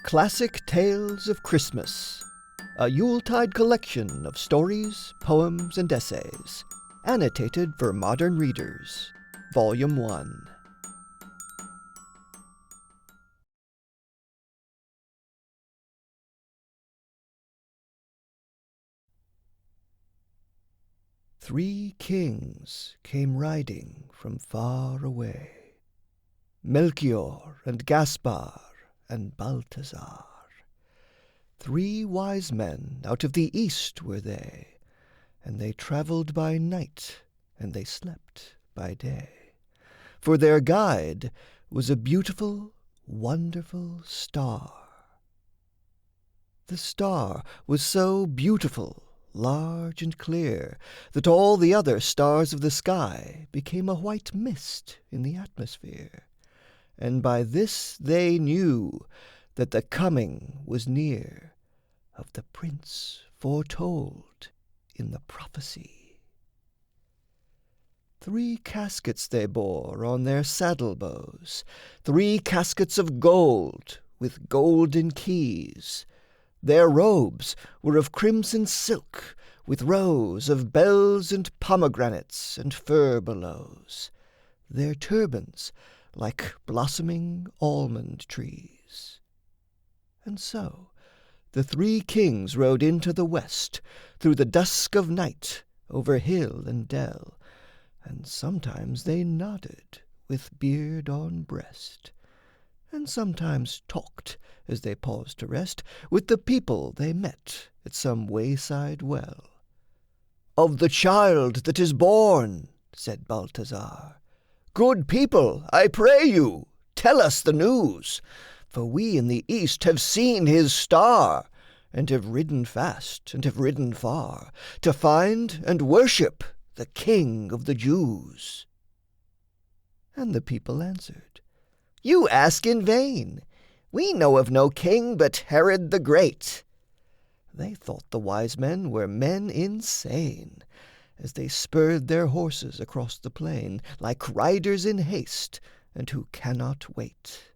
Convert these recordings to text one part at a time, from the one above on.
Classic Tales of Christmas, a Yuletide collection of stories, poems, and essays, annotated for modern readers, Volume 1. Three kings came riding from far away, Melchior and Gaspar and Balthazar. Three wise men out of the east were they, and they travelled by night, and they slept by day. For their guide was a beautiful, wonderful star. The star was so beautiful, large and clear, that all the other stars of the sky became a white mist in the atmosphere. And by this they knew that the coming was near of the prince foretold in the prophecy. 3 caskets they bore on their saddle bows, 3 caskets of gold with golden keys. Their robes were of crimson silk, with rows of bells and pomegranates and furbelows. Their turbans like blossoming almond trees. And so the 3 kings rode into the west, through the dusk of night, over hill and dell, and sometimes they nodded, with beard on breast, and sometimes talked, as they paused to rest, with the people they met at some wayside well. "Of the child that is born," said Balthazar. "Good people, I pray you, tell us the news, for we in the east have seen his star, and have ridden fast and have ridden far, to find and worship the King of the Jews." And the people answered, "You ask in vain. We know of no king but Herod the Great." They thought the wise men were men insane, as they spurred their horses across the plain, like riders in haste, and who cannot wait.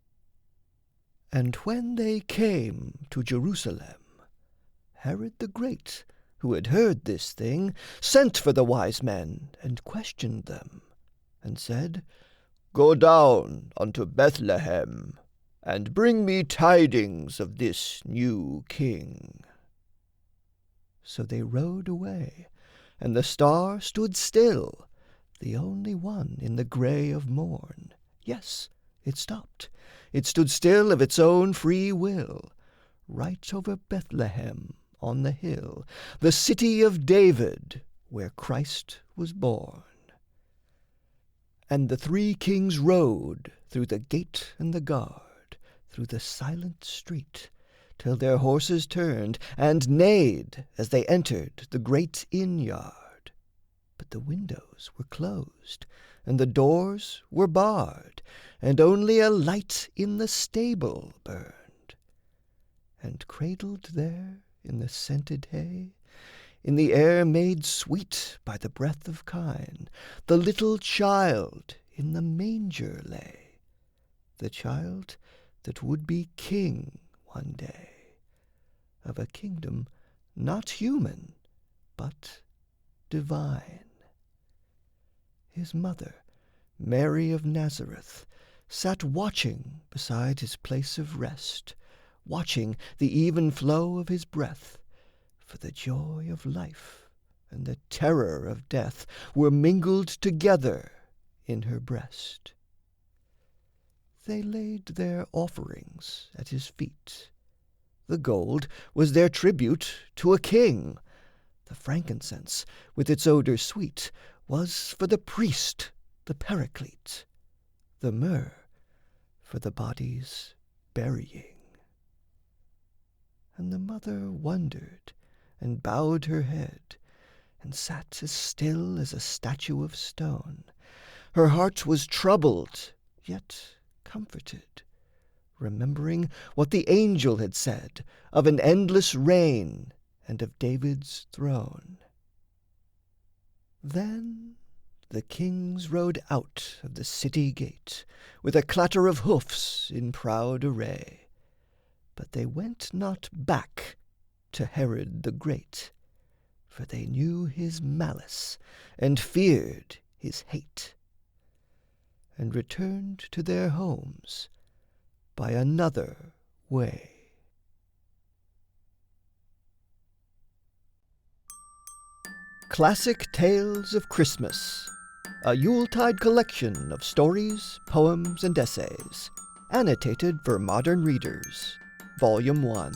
And when they came to Jerusalem, Herod the Great, who had heard this thing, sent for the wise men and questioned them, and said, "Go down unto Bethlehem, and bring me tidings of this new king." So they rode away, and the star stood still, the only one in the grey of morn. Yes, it stopped. It stood still of its own free will, right over Bethlehem on the hill, the city of David, where Christ was born. And the 3 kings rode through the gate and the guard, through the silent street, till their horses turned and neighed as they entered the great inn-yard. But the windows were closed, and the doors were barred, and only a light in the stable burned. And cradled there in the scented hay, in the air made sweet by the breath of kine, the little child in the manger lay, the child that would be king one day, of a kingdom not human, but divine. His mother, Mary of Nazareth, sat watching beside his place of rest, watching the even flow of his breath, for the joy of life and the terror of death were mingled together in her breast. They laid their offerings at his feet. The gold was their tribute to a king. The frankincense, with its odor sweet, was for the priest, the paraclete. The myrrh for the body's burying. And the mother wondered, and bowed her head, and sat as still as a statue of stone. Her heart was troubled, yet comforted, remembering what the angel had said of an endless reign and of David's throne. Then the kings rode out of the city gate, with a clatter of hoofs in proud array. But they went not back to Herod the Great, for they knew his malice and feared his hate, and returned to their homes by another way. Classic Tales of Christmas, a Yuletide collection of stories, poems, and essays, annotated for modern readers, Volume 1.